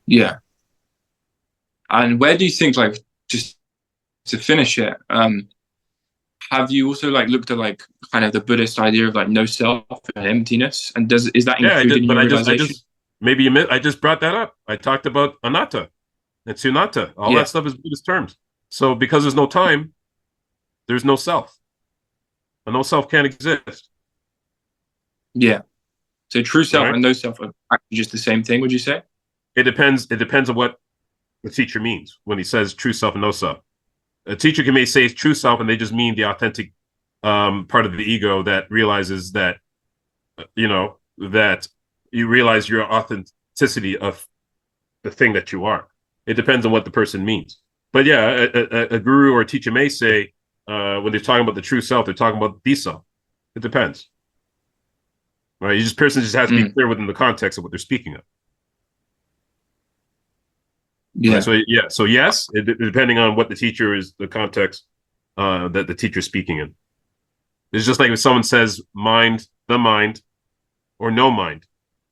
Yeah. And where do you think, like, just to finish it, have you also like looked at like kind of the Buddhist idea of like no self and emptiness? And is that Yeah, I included did, in but your I realization? just maybe you I just brought that up. I talked about anatta and sunatta. All Yeah. that stuff is Buddhist terms. So because there's no time, there's no self. And no self can't exist. Yeah. So true self Right? and no self are actually just the same thing, would you say? It depends. It depends on what the teacher means when he says true self and no self. A teacher can may say true self and they just mean the authentic part of the ego that realizes that that you realize your authenticity of the thing that you are. It depends on what the person means. But yeah, a guru or a teacher may say when they're talking about the true self, they're talking about the self. It depends, right? You just person just has to be Mm, clear within the context of what they're speaking of, right? yeah. So yeah, so yes, depending on what the teacher is, the context that the teacher is speaking in. It's just like if someone says mind, or no mind.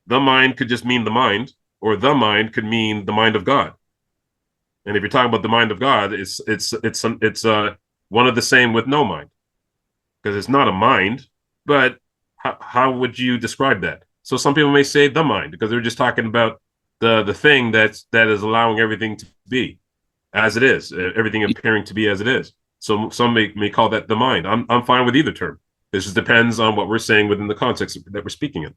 The mind could just mean the mind, or the mind could mean the mind of God. And if you're talking about the mind of God, it's one of the same with no mind because it's not a mind. But how would you describe that? So some people may say the mind because they're just talking about the thing that is allowing everything to be as it is, everything appearing to be as it is. So some may call that the mind. I'm fine with either term. This just depends on what we're saying within the context that we're speaking in.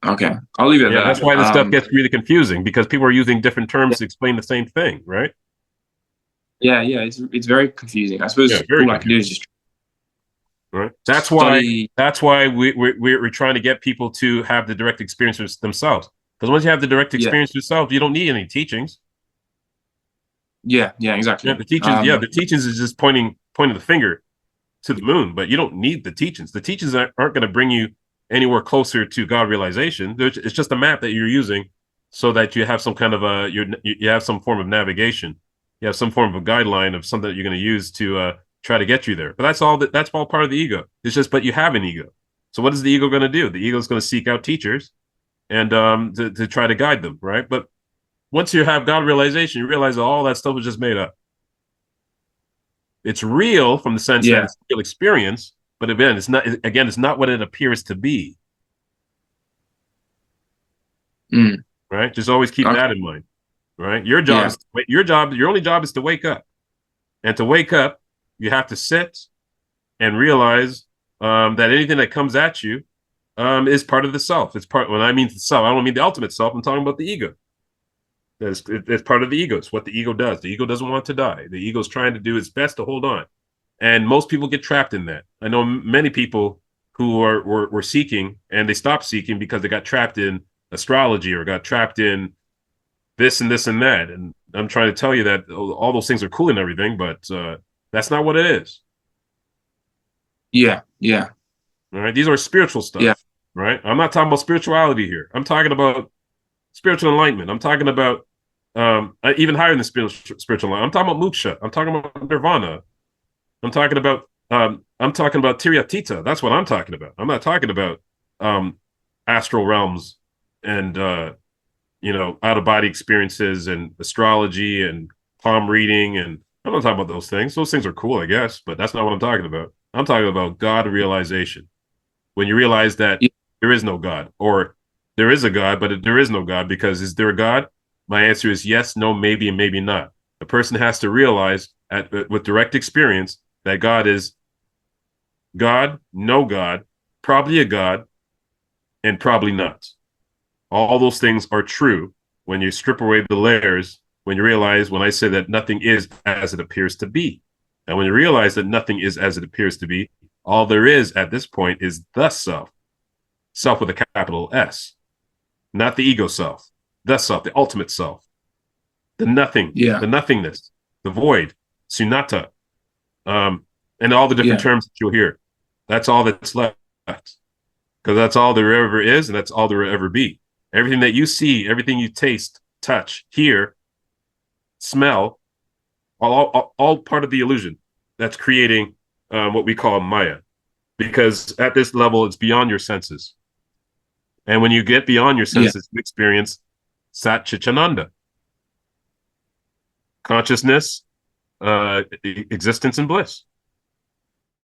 Okay. I'll leave it Yeah, there. that's why this stuff gets really confusing because people are using different terms to explain the same thing, right? Yeah, yeah, it's very confusing. I Yeah, suppose very all I can do confusing. is just Right. study. That's why we're trying to get people to have the direct experiences themselves. Because once you have the direct Yeah, experience yourself, you don't need any teachings. yeah, yeah, Yeah, exactly. the teachings is just pointing the finger to the moon, but you don't need the teachings. The teachings aren't going to bring you anywhere closer to God realization. It's just a map that you're using so that you have some kind of you have some form of navigation. You have some form of a guideline of something that you're going to use to try to get you there. But that's all part of the ego. It's just but you have an ego. So what is the ego going to do? The ego is going to seek out teachers and to try to guide them, right? But once you have God realization, you realize that all that stuff was just made up. It's real from the sense that Yeah. it's real experience, but again, it's not. Again, it's not what it appears to be. Mm, Right? Just always keep okay. that in mind. Right? Yeah. Your only job is to wake up, and to wake up, you have to sit and realize that anything that comes at you is part of the self. It's part. When I mean the self, I don't mean the ultimate self. I'm talking about the ego. It's part of the ego. It's what the ego does. The ego doesn't want to die. The ego is trying to do its best to hold on. And most people get trapped in that. I know many people who were seeking and they stopped seeking because they got trapped in astrology or got trapped in this and this and that. And I'm trying to tell you that all those things are cool and everything, but that's not what it is. Yeah. Yeah. All right. These are spiritual Yeah. stuff, right? I'm not talking about spirituality here. I'm talking about spiritual enlightenment. I'm talking about even higher than spiritual enlightenment. I'm talking about moksha. I'm talking about nirvana. I'm talking about Tiryatita. That's what I'm talking about. I'm not talking about um astral realms and out of body experiences and astrology and palm reading and I'm not talking about those things. Those things are cool, I guess, but that's not what I'm talking about. I'm talking about God realization. When you realize that Yeah. there is no God, or there is a God, but there is no God, because is there a God? My answer is yes, no, maybe, and maybe not. A person has to realize with direct experience that God is God, no God, probably a God, and probably not. All those things are true when you strip away the layers, when you realize when I say that nothing is as it appears to be. And when you realize that nothing is as it appears to be, all there is at this point is the self, self with a capital S, not the ego self, the self, the ultimate self, the nothing, Yeah. the nothingness, the void, sunatta, um, and all the different Yeah. terms that you'll hear. That's all that's left because that's all there ever is, and that's all there will ever be. Everything that you see, everything you taste, touch, hear, smell, all part of the illusion that's creating what we call Maya. Because at this level, it's beyond your senses. And when you get beyond your Yeah. senses, you experience Sat Chichananda. Consciousness, existence, and bliss.